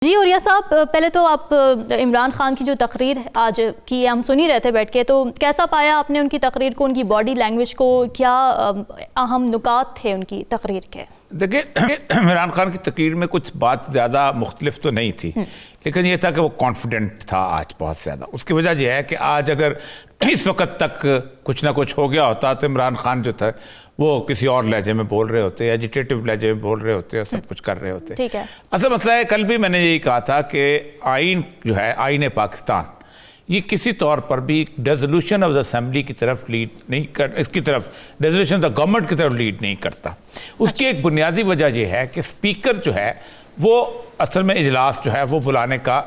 जी urea साहब, पहले तो आप इमरान खान की जो तकरीर आज की हम सुन ही रहे थे बैठ के, तो कैसा पाया आपने उनकी तकरीर को, उनकी बॉडी लैंग्वेज को, क्या अहम नुकात थे उनकी तकरीर के? देखिए, इमरान खान की तकरीर में कुछ बात ज़्यादा मुख्तलिफ तो नहीं थी, लेकिन यह था कि वो कॉन्फिडेंट था आज बहुत ज़्यादा। उसकी वजह यह है कि आज अगर इस वक्त तक कुछ ना कुछ हो गया होता तो इमरान खान जो था वो किसी और लहजे में बोल रहे होते, एजिटेटिव लहजे में बोल रहे होते और सब कुछ कर रहे होते। ठीक है। असल मसला है, कल भी मैंने यही कहा था कि आइन जो है, आइन पाकिस्तान, ये किसी तौर पर भी रेजोल्यूशन ऑफ द असेंबली की तरफ लीड नहीं कर, इसकी तरफ रेजोल्यूशन ऑफ द गवर्नमेंट की तरफ लीड नहीं करता। उसकी एक बुनियादी वजह यह है कि स्पीकर जो है वो असल में इजलास जो है वो बुलाने का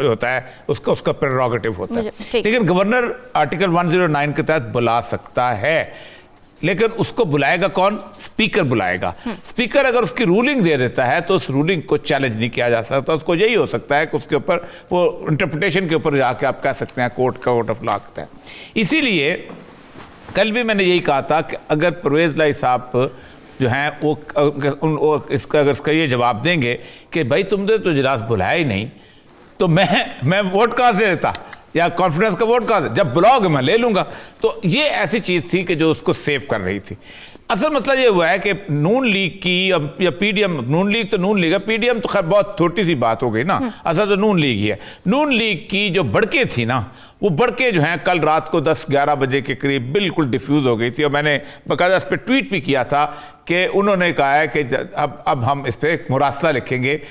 होता है, उसका प्रेरोगेटिव होता है, लेकिन गवर्नर आर्टिकल 109 के तहत बुला सकता है, लेकिन उसको बुलाएगा कौन? स्पीकर बुलाएगा। स्पीकर अगर उसकी रूलिंग दे देता है तो उस रूलिंग को चैलेंज नहीं किया जा सकता। उसको यही हो सकता है कि उसके ऊपर वो इंटरप्रिटेशन के ऊपर जाके आप कह सकते हैं कोर्ट ऑफ लॉ है। इसीलिए कल भी मैंने यही कहा था कि अगर परवेज़ लाई साहब जो हैं वो इसका ये जवाब देंगे कि भाई तुमने तो इजलास बुलाया ही नहीं, तो मैं वोट कहाँ से देता, या कॉन्फिडेंस का वोट कहाँ से, जब बुलाओगे मैं ले लूँगा। तो ये ऐसी चीज़ थी कि जो उसको सेव कर रही थी। असल मसला ये हुआ है कि नून लीग की या पीडीएम, नून लीग तो नून लीग है, पीडीएम तो खैर बहुत छोटी सी बात हो गई ना, असल तो नून लीग ही है। नून लीग की जो बढ़के थी ना, वो बढ़के जो हैं कल रात को 10-11 बजे के करीब बिल्कुल डिफ्यूज़ हो गई थी, और मैंने बाकायदा इस पर ट्वीट भी किया था कि उन्होंने कहा है कि अब हम इस पर एक मुरासला लिखेंगे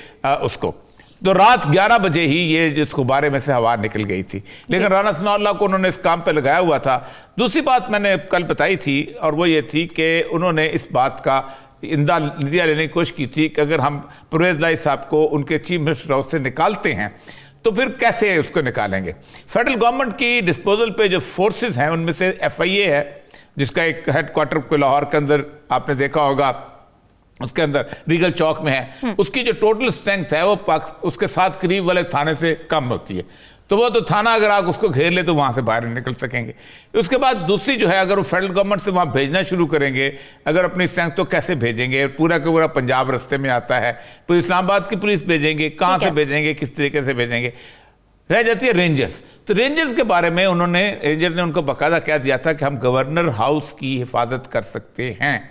उसको। तो रात 11 बजे ही ये जिस गुब्बारे में से हवा निकल गई थी, लेकिन राना सनाउल्लाह को उन्होंने इस काम पे लगाया हुआ था। दूसरी बात मैंने कल बताई थी, और वो ये थी कि उन्होंने इस बात का नतीजा लेने की कोशिश की थी कि अगर हम परवेज़ लाई साहब को उनके चीफ मिनिस्टर हाउस से निकालते हैं तो फिर कैसे उसको निकालेंगे। फेडरल गवर्नमेंट की डिस्पोजल पे जो फोर्सेस हैं उनमें से FIA है, जिसका एक हेडक्वार्टर को लाहौर के अंदर आपने देखा होगा, उसके अंदर रीगल चौक में है। उसकी जो टोटल स्ट्रेंथ है वो उसके साथ करीब वाले थाने से कम होती है, तो वो तो थाना अगर आप उसको घेर ले तो वहाँ से बाहर निकल सकेंगे। उसके बाद दूसरी जो है, अगर वो फेडरल गवर्नमेंट से वहाँ भेजना शुरू करेंगे अगर अपनी स्ट्रेंथ, तो कैसे भेजेंगे? पूरा का पूरा पंजाब रास्ते में आता है, फिर इस्लामाबाद की पुलिस भेजेंगे, कहाँ से भेजेंगे, किस तरीके से भेजेंगे? रह जाती है रेंजर्स। तो रेंजर्स के बारे में रेंजर ने उनको बाकायदा कह दिया था कि हम गवर्नर हाउस की हिफाजत कर सकते हैं,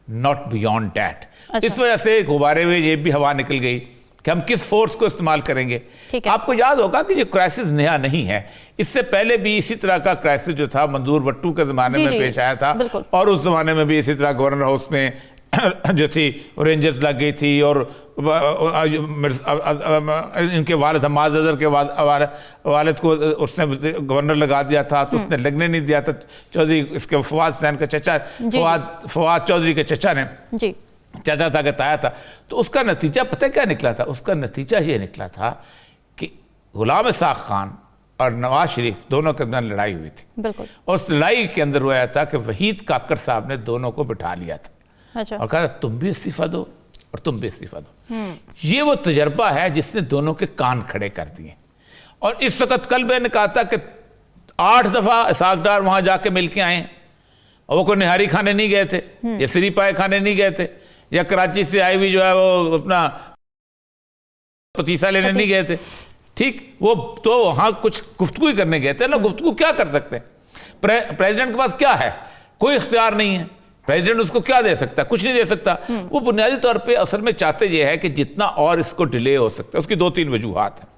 नॉट बियॉन्ड डैट। इस वजह से गुब्बारे में ये भी हवा निकल गई कि हम किस फोर्स को इस्तेमाल करेंगे। आपको याद होगा कि ये क्राइसिस नया नहीं है, इससे पहले भी इसी तरह का क्राइसिस जो था मंजूर भट्टू के ज़माने में पेश आया था, और उस ज़माने में भी इसी तरह गवर्नर हाउस में जो थी रेंजर्स लग गई थी, और इनके वालिद हमाद अजहर के वालिद को उसने गवर्नर लगा दिया था, तो उसने लगने नहीं दिया था। चौधरी इसके फवाद हुसैन का चचा, फवाद चौधरी के चचा ने चाचा था, बताया था। तो उसका नतीजा पता है क्या निकला था? उसका नतीजा ये निकला था कि गुलाम इसाक खान और नवाज शरीफ दोनों के अंदर लड़ाई हुई थी, बिल्कुल। और उस लड़ाई के अंदर हुआ था कि वहीद काकर साहब ने दोनों को बिठा लिया था, अच्छा। और कहा तुम भी इस्तीफा दो और तुम भी इस्तीफा दो। ये वो तजर्बा है जिसने दोनों के कान खड़े कर दिए। और इस वक्त कल मैंने कहा था कि 8 दफा इसाक डार वहां जाके मिल के आए, और वो कोई निहारी खाने नहीं गए थे, या सिरी पाए खाने नहीं गए थे, या कराची से आई हुई जो है वो अपना पतीसा लेने नहीं गए थे, ठीक। वो तो वहां कुछ गुफ्तगू करने गए थे ना। गुफ्तगू क्या कर सकते हैं? प्रेसिडेंट के पास क्या है? कोई इख्तियार नहीं है। प्रेसिडेंट उसको क्या दे सकता है? कुछ नहीं दे सकता। वो बुनियादी तौर पे असल में चाहते ये है कि जितना और इसको डिले हो सकता है। उसकी 2-3 वजूहात हैं।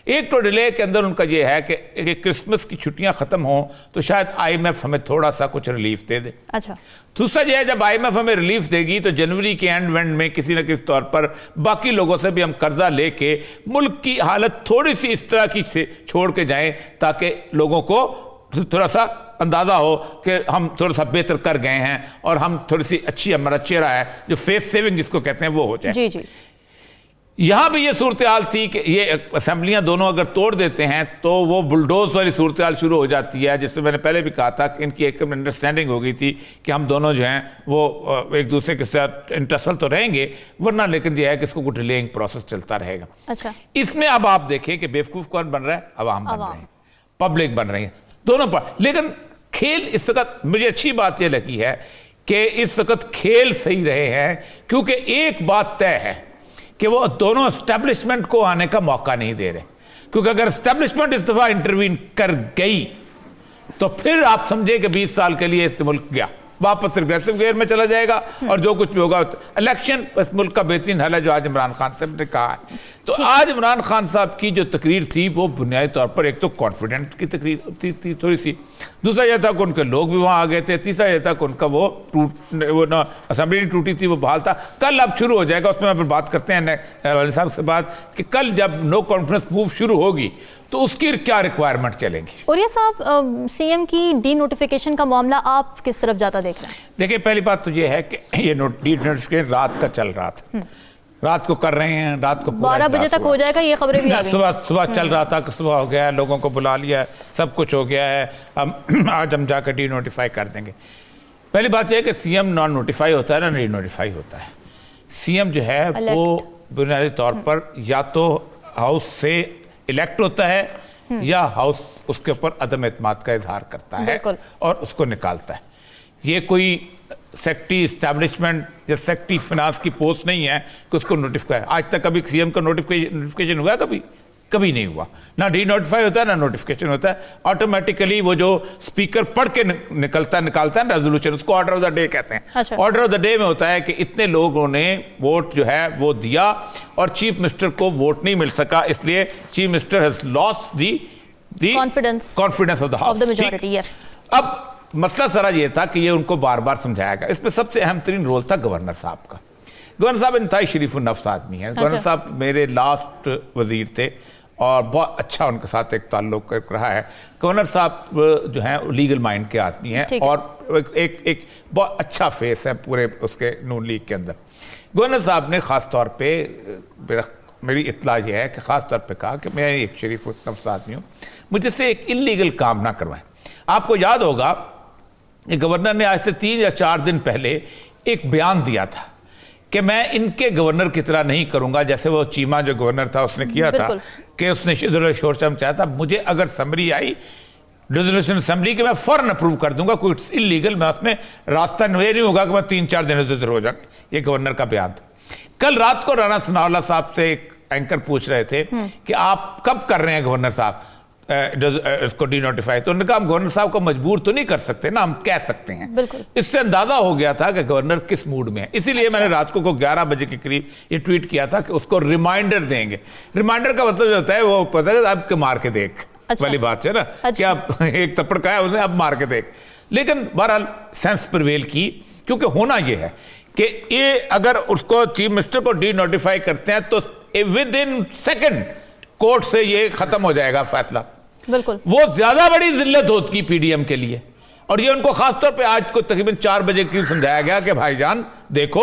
एक तो डिले के अंदर उनका ये है कि क्रिसमस की छुट्टियां खत्म हों तो शायद IMF हमें थोड़ा सा कुछ रिलीफ दे दे, अच्छा। दूसरा ये है, जब IMF हमें रिलीफ देगी तो जनवरी के एंड में किसी न किसी तौर पर बाकी लोगों से भी हम कर्जा लेके मुल्क की हालत थोड़ी सी इस तरह की से छोड़ के जाएं, ताकि लोगों को थोड़ा सा अंदाज़ा हो कि हम थोड़ा सा बेहतर कर गए हैं, और हम थोड़ी सी अच्छी, हमारा चेहरा है जो फेस सेविंग जिसको कहते हैं वो हो जाए। जी जी। यहाँ भी ये सूरत हाल थी कि ये असेंबलियाँ दोनों अगर तोड़ देते हैं तो वो बुलडोज वाली सूरत हाल शुरू हो जाती है, जिसमें मैंने पहले भी कहा था कि इनकी एक अंडरस्टैंडिंग हो गई थी कि हम दोनों जो हैं वो एक दूसरे के साथ इंटरसल तो रहेंगे, वरना लेकिन ये है कि इसको कुछ डिलेइंग प्रोसेस चलता रहेगा, अच्छा। इसमें अब आप देखें कि बेवकूफ़ कौन बन रहा है? अवाम बन रहे हैं, पब्लिक बन रही है, दोनों पर। लेकिन खेल इस वक्त मुझे अच्छी बात यह लगी है कि इस वक्त खेल सही रहे हैं, क्योंकि एक बात तय है कि वो दोनों एस्टेब्लिशमेंट को आने का मौका नहीं दे रहे, क्योंकि अगर एस्टेब्लिशमेंट इस दफ़ा इंटरवीन कर गई तो फिर आप समझे कि 20 साल के लिए इस मुल्क गया, वापस रिग्रेसिव गियर में चला जाएगा और जो कुछ भी होगा इलेक्शन इस मुल्क का बेहतरीन हल है, जो आज इमरान खान साहब ने कहा है। तो आज इमरान खान साहब की जो तकरीर थी वो बुनियादी तौर पर एक तो कॉन्फिडेंट की तकरीर थी थोड़ी सी, दूसरा यह था कि उनके लोग भी वहाँ आ गए थे, तीसरा यह था कि उनका वो ना असेंबली टूटी थी वो बहाल था। कल अब शुरू हो जाएगा, उसमें फिर बात करते हैं वाले साहब से बात कि कल जब नो कॉन्फ्रेंस मूव शुरू होगी तो उसकी क्या रिक्वायरमेंट चलेंगी। और ये साहब सीएम की डी नोटिफिकेशन का मामला आप किस तरफ जाता देख रहे हैं? देखिए, पहली बात तो ये है कि ये डी नोटिफिकेशन रात का चल रहा था, रात को कर रहे हैं, रात को 12 बजे तक हो जाएगा, ये खबरें भी आ गई। सुबह चल रहा था कि सुबह हो गया है, लोगों को बुला लिया है, सब कुछ हो गया है, आज हम जाकर डी नोटिफाई कर देंगे। पहली बात यह है कि सीएम नॉन नोटिफाई होता है ना डी नोटिफाई होता है। सीएम जो है वो बुनियादी तौर पर या तो हाउस से इलेक्ट होता है या हाउस उसके ऊपर अदम एतमाद का इजहार करता है और उसको निकालता है। ये कोई सेक्रेटरी इस्टेब्लिशमेंट या सेक्रेटरी फिनांस की पोस्ट नहीं है कि उसको नोटिफाई। आज तक कभी सीएम का नोटिफिकेशन हुआ? कभी नहीं हुआ। ना डी नोटिफाई होता है ना नोटिफिकेशन होता है। ऑटोमेटिकली वो जो स्पीकर पढ़ के निकलता है ना रेजोल्यूशन, उसको ऑर्डर ऑफ द डे कहते हैं। अच्छा। ऑर्डर ऑफ द डे में होता है कि इतने लोगों ने वोट जो है वो दिया और चीफ मिनिस्टर को वोट नहीं मिल सका, इसलिए chief minister has lost the confidence of the house, the majority. Yes. अब मसला सारा ये था कि ये उनको बार बार समझाया गया। इसमें सबसे अहम तरीन रोल था गवर्नर साहब का। गवर्नर साहब इंतहाई शरीफ नफ्स आदमी है। गवर्नर साहब मेरे लास्ट वजीर थे और बहुत अच्छा उनके साथ एक ताल्लुक रहा है। गवर्नर साहब जो हैं लीगल माइंड के आदमी हैं और एक बहुत अच्छा फेस है पूरे उसके नून लीग के अंदर। गवर्नर साहब ने ख़ास तौर पे मेरी इत्तला ये है कि ख़ास तौर पे कहा कि मैं एक शरीफ नफ्स आदमी हूँ, मुझसे एक इल्लीगल काम ना करवाएं। आपको याद होगा कि गवर्नर ने आज से 3 या 4 दिन पहले एक बयान दिया था कि मैं इनके गवर्नर की तरह नहीं करूंगा, जैसे वो चीमा जो गवर्नर था उसने किया था कि उसने शोर शर्म चाहा था। मुझे अगर समरी आई रेजोल्यूशन असम्बली के मैं फौरन अप्रूव कर दूंगा, कोई इलीगल मैं उसमें रास्ता नहीं होगा कि मैं 3-4 दिन इधर हो जाऊँ। ये गवर्नर का बयान था। कल रात को राना सनाउल्लाह साहब से एक एंकर पूछ रहे थे कि आप कब कर रहे हैं गवर्नर साहब इसको डी नोटिफाई, तो उन्होंने कहा हम गवर्नर साहब को मजबूर तो नहीं कर सकते ना, हम कह सकते हैं। इससे अंदाजा हो गया था कि गवर्नर किस मूड में है। इसीलिए मैंने रात को 11 बजे के करीब ये ट्वीट किया था कि उसको रिमाइंडर देंगे। रिमाइंडर का मतलब होता है वो पता है आपके मार के देख वाली बात है ना, कि आप एक थप्पड़ का है उसने अब मार के देख। लेकिन बहरहाल सेंस प्रिवेल की, क्योंकि होना ये है कि ये अगर उसको चीफ मिनिस्टर को डी नोटिफाई करते हैं तो विद इन सेकेंड कोर्ट से ये खत्म हो जाएगा फैसला। बिल्कुल। वो ज्यादा बड़ी जिल्लत होती पीडीएम के लिए, और ये उनको खासतौर पे आज को तकरीबन 4 बजे की समझाया गया कि भाईजान देखो,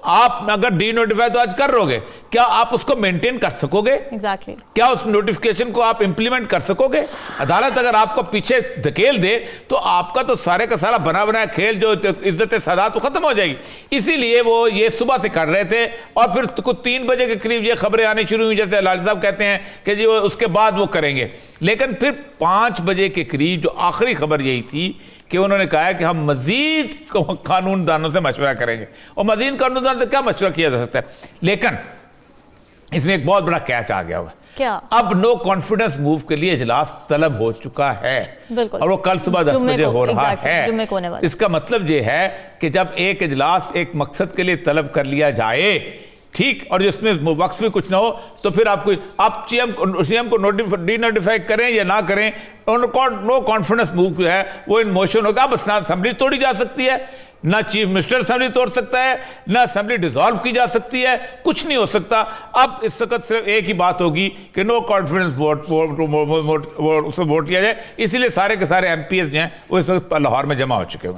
आप अगर डी नोटिफाई तो आज कर लोगे, क्या आप उसको मेंटेन कर सकोगे? एग्जैक्टली। क्या उस नोटिफिकेशन को आप इंप्लीमेंट कर सकोगे? अदालत अगर आपको पीछे धकेल दे तो आपका तो सारे का सारा बना बनाया खेल जो इज्जत सदा तो खत्म हो जाएगी। इसीलिए वो ये सुबह से कर रहे थे और फिर कुछ 3 बजे के करीब ये खबरें आनी शुरू हुई, जैसे लाल साहब कहते हैं कि जी वो उसके बाद वो करेंगे। लेकिन फिर 5 बजे के करीब जो आखिरी खबर यही थी कि उन्होंने कहा है कि हम मजीद कानूनदानों से मशवरा करेंगे। और मजीद कानूनदान से क्या मशवरा किया जा सकता है? लेकिन इसमें एक बहुत बड़ा कैच आ गया हुआ है। क्या? अब नो कॉन्फिडेंस मूव के लिए इजलास तलब हो चुका है और वो कल सुबह 10 बजे हो रहा है। इसका मतलब ये है कि जब एक इजलास एक मकसद के लिए तलब कर लिया जाए, ठीक, और जिसमें वक्फ भी कुछ ना हो, तो फिर आप सीएम को डी नोटिफाई करें या ना करें, नो कॉन्फिडेंस मूव जो है वो इन मोशन होगा। अब असेंबली तोड़ी जा सकती है, ना चीफ मिनिस्टर असेंबली तोड़ सकता है, ना असेंबली डिसॉल्व की जा सकती है, कुछ नहीं हो सकता। अब इस वक्त सिर्फ एक ही बात होगी कि नो कॉन्फिडेंस वोट किया जाए। इसीलिए सारे के सारे एमपीएस जो हैं वो इस वक्त लाहौर में जमा हो चुके हैं।